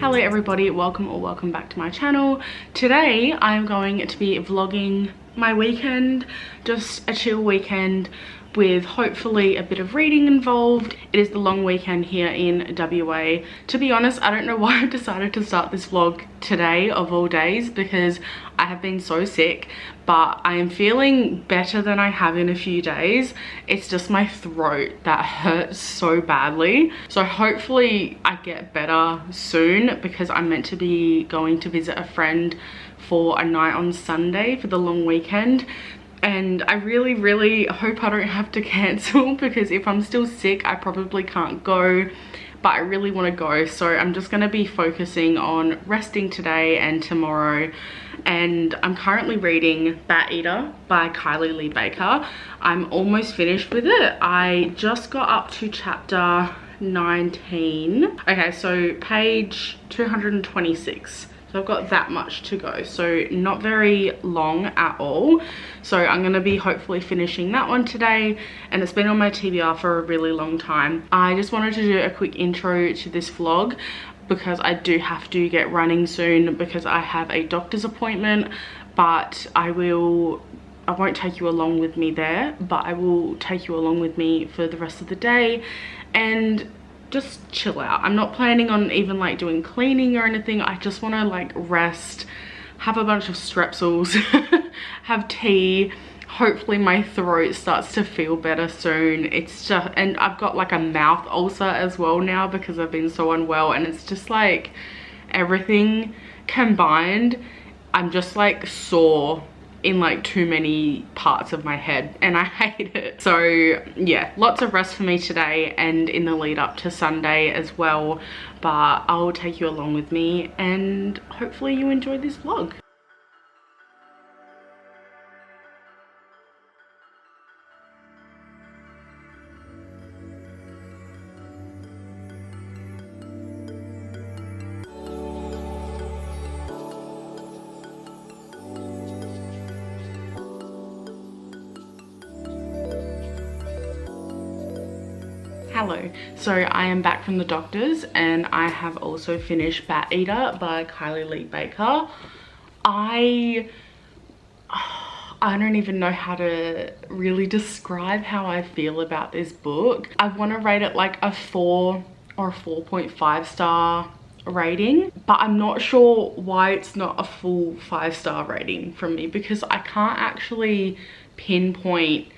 Hello everybody, welcome back to my channel. Today I'm going to be vlogging my weekend, just a chill weekend with hopefully a bit of reading involved. It is the long weekend here in WA. To be honest, I don't know why I decided to start this vlog today of all days, because I have been so sick, but I am feeling better than I have in a few days. It's just my throat that hurts so badly. So hopefully I get better soon, because I'm meant to be going to visit a friend for a night on Sunday for the long weekend. And I really hope I don't have to cancel, because if I'm still sick I probably can't go, but I really want to go. So I'm just going to be focusing on resting today and tomorrow. And I'm currently reading Bat Eater by Kylie Lee Baker. I'm almost finished with it. I just got up to chapter 19. Okay, so page 226. So I've got that much to go, so not very long at all. So I'm going to be hopefully finishing that one today, and it's been on my TBR for a really long time. I just wanted to do a quick intro to this vlog because I do have to get running soon, because I have a doctor's appointment, but I won't take you along with me there, but I will take you along with me for the rest of the day and just chill out. I'm not planning on even like doing cleaning or anything. I just want to like rest, have a bunch of strepsils, have tea. Hopefully my throat starts to feel better soon. It's just, and I've got like a mouth ulcer as well now because I've been so unwell, and it's just like everything combined. I'm just like sore in like too many parts of my head, and I hate it. So yeah, lots of rest for me today and in the lead up to Sunday as well, but I'll take you along with me and hopefully you enjoy this vlog. Hello, so I am back from the doctor's and I have also finished Bat Eater by Kylie Lee Baker. I don't even know how to really describe how I feel about this book. I want to rate it like a 4 or a 4.5 star rating, but I'm not sure why it's not a full 5-star rating from me, because I can't actually pinpoint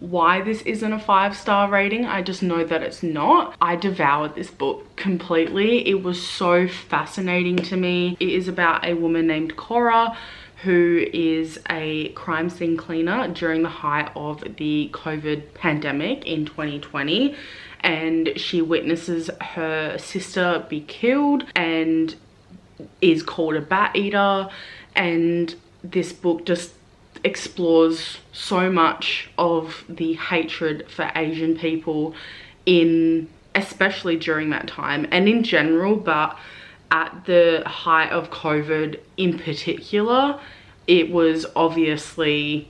why this isn't a 5-star rating. I just know that it's not. I devoured this book completely. It was so fascinating to me. It is about a woman named Cora who is a crime scene cleaner during the height of the COVID pandemic in 2020, and she witnesses her sister be killed and is called a bat eater. And this book just explores so much of the hatred for Asian people especially during that time and in general, but at the height of COVID in particular, it was obviously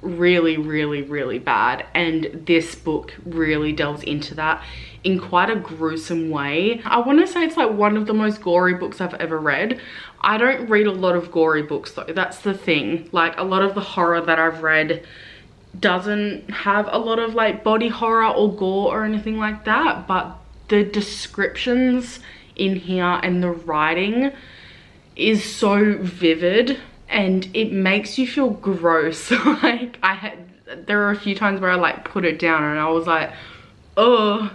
really bad, and this book really delves into that in quite a gruesome way. I want to say it's like one of the most gory books I've ever read. I don't read a lot of gory books though, that's the thing. Like a lot of the horror that I've read doesn't have a lot of like body horror or gore or anything like that, but the descriptions in here and the writing is so vivid and it makes you feel gross. Like there were a few times where I like put it down and I was like, oh,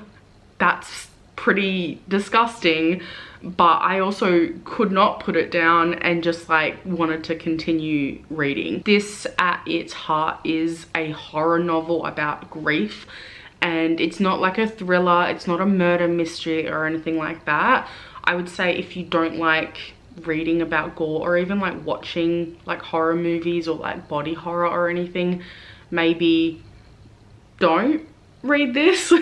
that's pretty disgusting, but I also could not put it down and just like wanted to continue reading. This at its heart is a horror novel about grief, and it's not like a thriller, it's not a murder mystery or anything like that. I would say if you don't like reading about gore or even like watching like horror movies or like body horror or anything, maybe don't read this.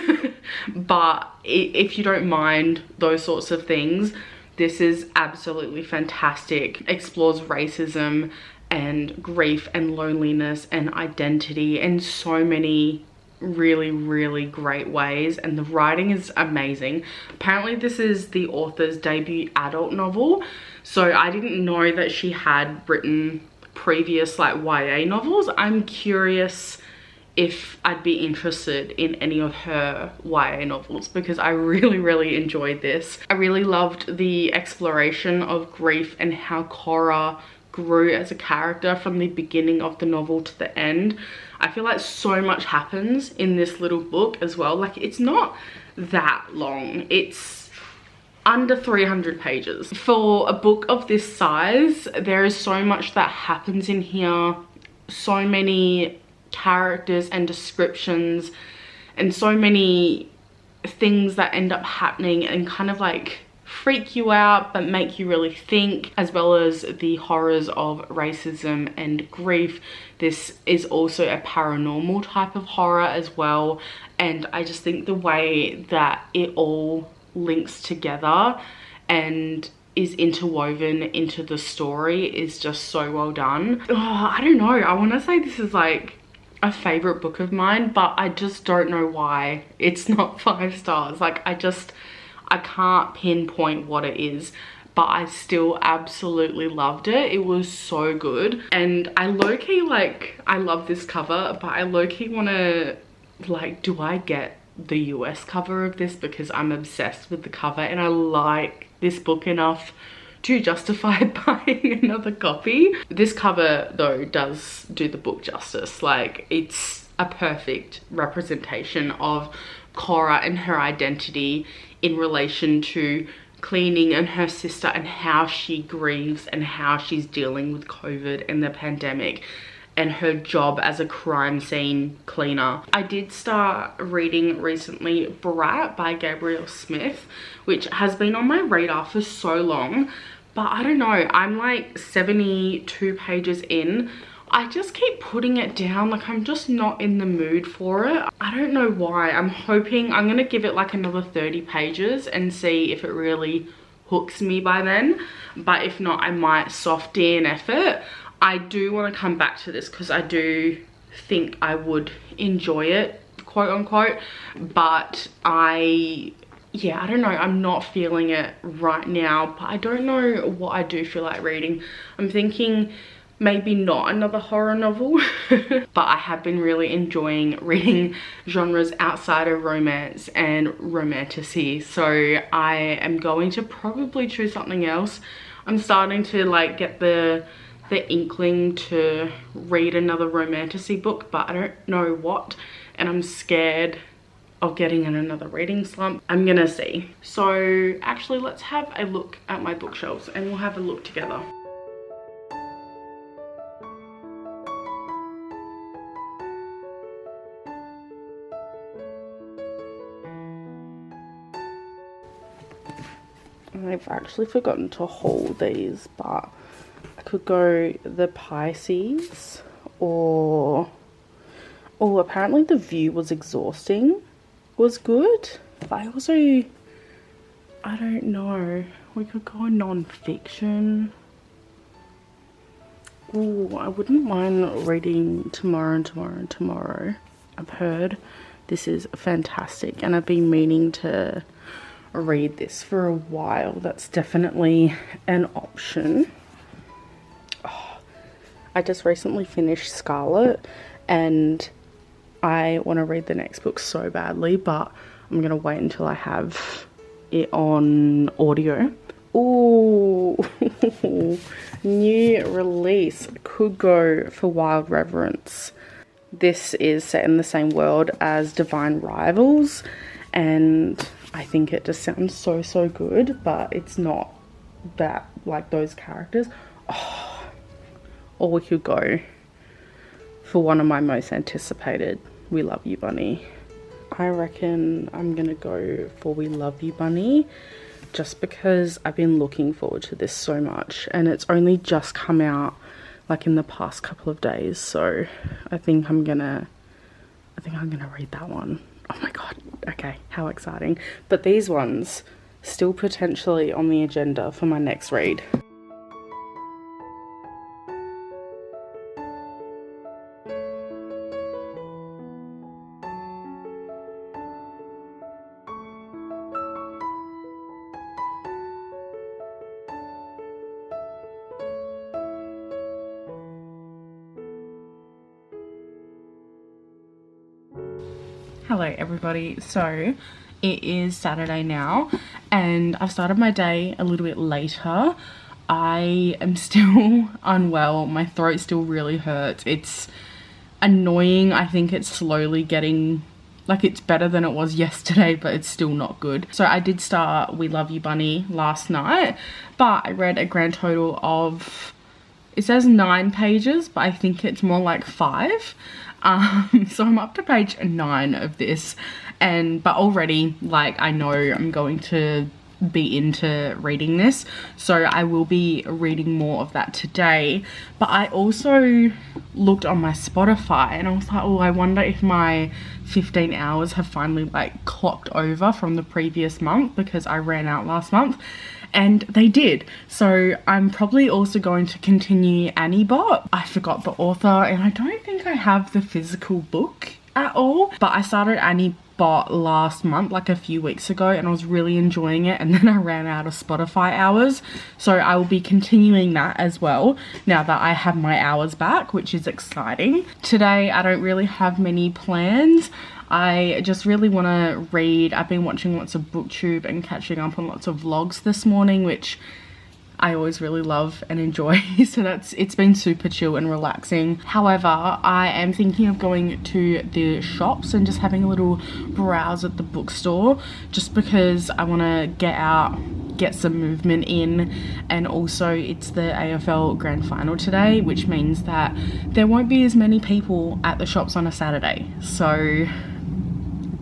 But if you don't mind those sorts of things, this is absolutely fantastic. Explores racism and grief and loneliness and identity and so many really, really great ways, and the writing is amazing. Apparently this is the author's debut adult novel, so I didn't know that she had written previous like YA novels. I'm curious if I'd be interested in any of her YA novels, because I really, really enjoyed this. I really loved the exploration of grief and how Cora grew as a character from the beginning of the novel to the end. I feel like so much happens in this little book as well. Like, it's not that long. It's under 300 pages. For a book of this size, there is so much that happens in here. So many characters and descriptions, and so many things that end up happening and kind of like freak you out but make you really think, as well as the horrors of racism and grief. This is also a paranormal type of horror as well, and I just think the way that it all links together and is interwoven into the story is just so well done. I don't know, I want to say this is like a favorite book of mine, but I just don't know why it's not 5 stars. Like, I can't pinpoint what it is, but I still absolutely loved it. It was so good. And I low-key, like, I love this cover, but I low-key want to, like, do I get the US cover of this? Because I'm obsessed with the cover and I like this book enough to justify buying another copy. This cover though does do the book justice. Like, it's a perfect representation of Cora and her identity in relation to cleaning and her sister, and how she grieves and how she's dealing with COVID and the pandemic and her job as a crime scene cleaner. I did start reading recently Brat by Gabrielle Smith, which has been on my radar for so long, but I don't know, I'm like 72 pages in. I just keep putting it down. Like, I'm just not in the mood for it. I don't know why. I'm hoping I'm gonna give it like another 30 pages and see if it really hooks me by then. But if not, I might soft DNF it. I do want to come back to this because I do think I would enjoy it, quote unquote, but yeah, I don't know, I'm not feeling it right now. But I don't know what I do feel like reading. I'm thinking maybe not another horror novel, but I have been really enjoying reading genres outside of romance and romantasy, so I am going to probably choose something else. I'm starting to like get the inkling to read another romantasy book, but I don't know what, and I'm scared of getting in another reading slump. I'm gonna see. So actually, let's have a look at my bookshelves and we'll have a look together. I've actually forgotten to haul these, but I could go the Pisces, or oh, apparently The View was exhausting, was good, but I also, I don't know, we could go non-fiction. Oh, I wouldn't mind reading Tomorrow and Tomorrow and Tomorrow. I've heard this is fantastic and I've been meaning to read this for a while. That's definitely an option. Oh, I just recently finished Scarlet and I want to read the next book so badly, but I'm gonna wait until I have it on audio. Ooh, new release. Could go for Wild Reverence. This is set in the same world as Divine Rivals, and I think it just sounds so good, but it's not that like those characters. Oh, or we could go for one of my most anticipated, We Love You Bunny. I reckon I'm gonna go for We Love You Bunny, just because I've been looking forward to this so much, and it's only just come out like in the past couple of days, so I think I'm gonna read that one. Oh my god, okay, how exciting. But these ones still potentially on the agenda for my next read. Hello everybody, so it is Saturday now and I've started my day a little bit later. I am still unwell, my throat still really hurts. It's annoying. I think it's slowly getting, like, it's better than it was yesterday, but it's still not good. So I did start We Love You Bunny last night, but I read a grand total of, it says 9 pages, but I think it's more like 5. So I'm up to page 9 of this, but already, like, I know I'm going to be into reading this, so I will be reading more of that today. But I also looked on my Spotify and I was like, oh, I wonder if my 15 hours have finally like clocked over from the previous month, because I ran out last month. And they did. So I'm probably also going to continue Annie Bot. I forgot the author and I don't think I have the physical book at all. But I started Annie Bot last month, like a few weeks ago, and I was really enjoying it, and then I ran out of Spotify hours. So I will be continuing that as well now that I have my hours back, which is exciting. Today I don't really have many plans. I just really want to read. I've been watching lots of booktube and catching up on lots of vlogs this morning, which I always really love and enjoy. So it's been super chill and relaxing. However, I am thinking of going to the shops and just having a little browse at the bookstore, just because I want to get out, get some movement in, and also it's the AFL grand final today, which means that there won't be as many people at the shops on a Saturday. So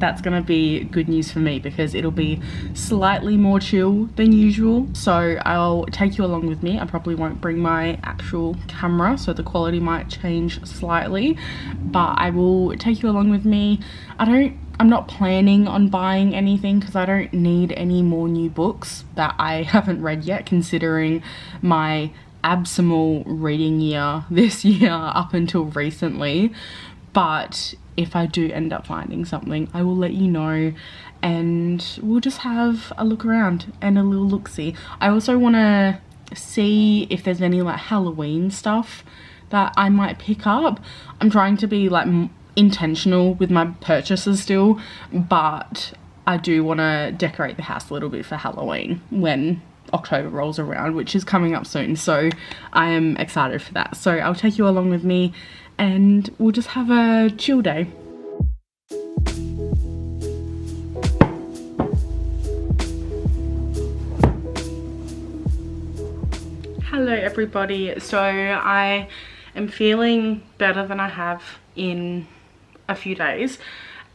that's gonna be good news for me, because it'll be slightly more chill than usual. So I'll take you along with me. I probably won't bring my actual camera, so the quality might change slightly, but I will take you along with me. I'm not planning on buying anything, because I don't need any more new books that I haven't read yet, considering my abysmal reading year this year up until recently. But if I do end up finding something, I will let you know, and we'll just have a look around and a little look-see. I also want to see if there's any like Halloween stuff that I might pick up. I'm trying to be like intentional with my purchases still, but I do want to decorate the house a little bit for Halloween when October rolls around, which is coming up soon. So I am excited for that. So I'll take you along with me and we'll just have a chill day. Hello everybody. So I am feeling better than I have in a few days.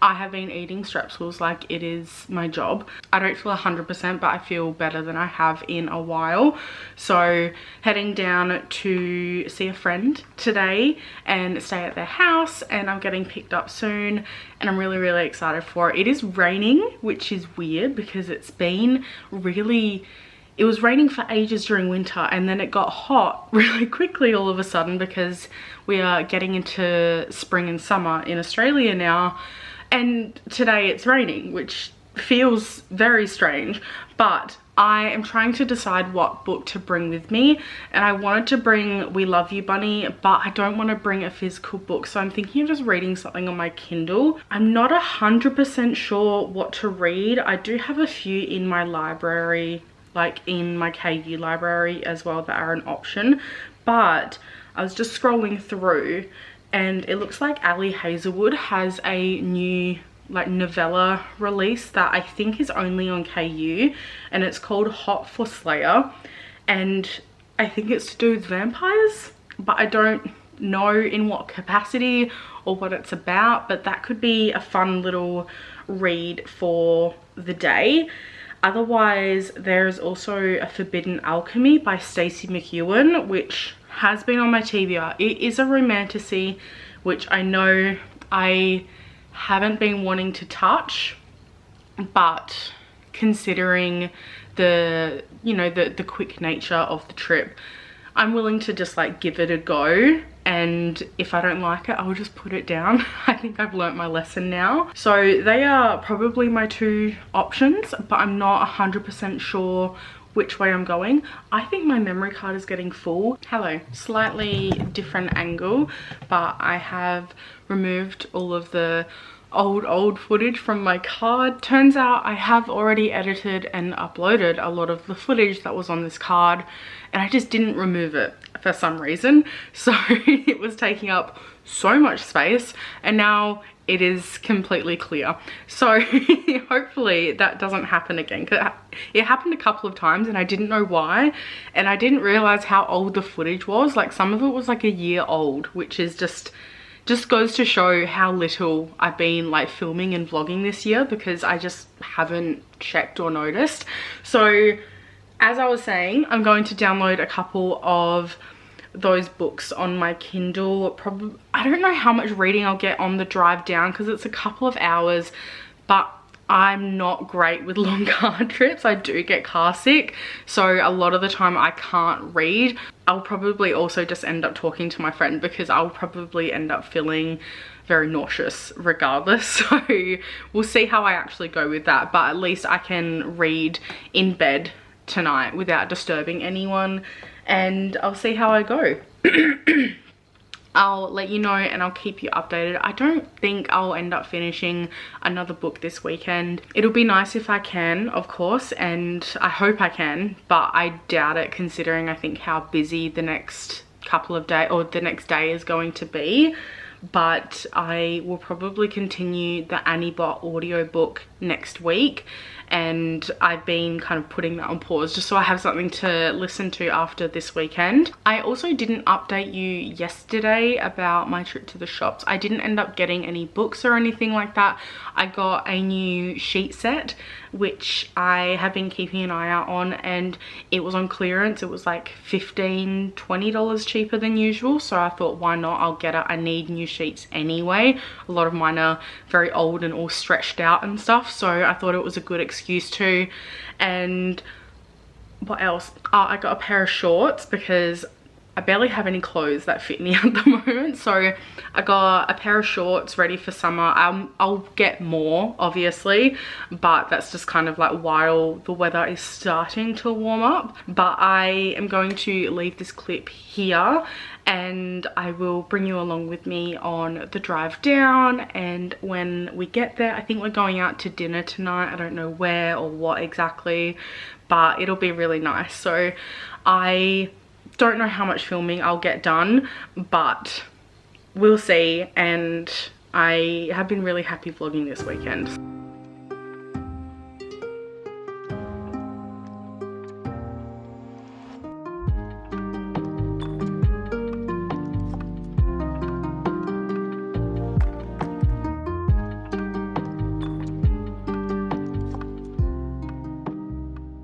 I have been eating strepsils like it is my job. I don't feel 100%, but I feel better than I have in a while. So heading down to see a friend today and stay at their house, and I'm getting picked up soon, and I'm really, really excited for it. It is raining, which is weird because it's been really, it was raining for ages during winter, and then it got hot really quickly all of a sudden because we are getting into spring and summer in Australia now. And today it's raining, which feels very strange, but I am trying to decide what book to bring with me, and I wanted to bring We Love You Bunny, but I don't want to bring a physical book, so I'm thinking of just reading something on my Kindle. I'm not 100% sure what to read. I do have a few in my library, like in my KU library as well, that are an option, but I was just scrolling through and it looks like Ali Hazelwood has a new like novella release that I think is only on KU, and it's called Hot for Slayer, and I think it's to do with vampires, but I don't know in what capacity or what it's about, but that could be a fun little read for the day. Otherwise, there's also A Forbidden Alchemy by Stacey McEwen, which has been on my TBR. It is a romantasy, which I know I haven't been wanting to touch, but considering the, you know, the quick nature of the trip, I'm willing to just like give it a go, and if I don't like it, I'll just put it down. I think I've learnt my lesson now. So they are probably my two options, but I'm not 100% sure which way I'm going. I think my memory card is getting full. Hello, slightly different angle, but I have removed all of the old footage from my card. Turns out I have already edited and uploaded a lot of the footage that was on this card, and I just didn't remove it for some reason. So it was taking up so much space, and now it is completely clear. So hopefully that doesn't happen again, because it happened a couple of times and I didn't know why, and I didn't realize how old the footage was. Like, some of it was like a year old, which is just goes to show how little I've been like filming and vlogging this year, because I just haven't checked or noticed. So as I was saying, I'm going to download a couple of those books on my Kindle. Probably, I don't know how much reading I'll get on the drive down, because it's a couple of hours, but I'm not great with long car trips. I do get car sick, so a lot of the time I can't read. I'll probably also just end up talking to my friend, because I'll probably end up feeling very nauseous regardless. So we'll see how I actually go with that, but at least I can read in bed tonight without disturbing anyone, and I'll see how I go. I'll let you know and I'll keep you updated. I don't think I'll end up finishing another book this weekend. It'll be nice if I can, of course, and I hope I can, but I doubt it, considering I think how busy the next couple of days, or the next day, is going to be. But I will probably continue the Annie Bot audiobook next week, and I've been kind of putting that on pause just so I have something to listen to after this weekend. I also didn't update you yesterday about my trip to the shops. I didn't end up getting any books or anything like that. I got a new sheet set, which I have been keeping an eye out on, and it was on clearance. It was like $15–20 cheaper than usual, so I thought, why not? I'll get it. I need new sheets anyway. A lot of mine are very old and all stretched out and stuff, so I thought it was a good excuse to. And what else? Oh, I got a pair of shorts, because I barely have any clothes that fit me at the moment, so I got a pair of shorts ready for summer. I'll get more, obviously, but that's just kind of like while the weather is starting to warm up. But I am going to leave this clip here, and I will bring you along with me on the drive down. And when we get there, I think we're going out to dinner tonight. I don't know where or what exactly, but it'll be really nice. So I don't know how much filming I'll get done, but we'll see. And I have been really happy vlogging this weekend.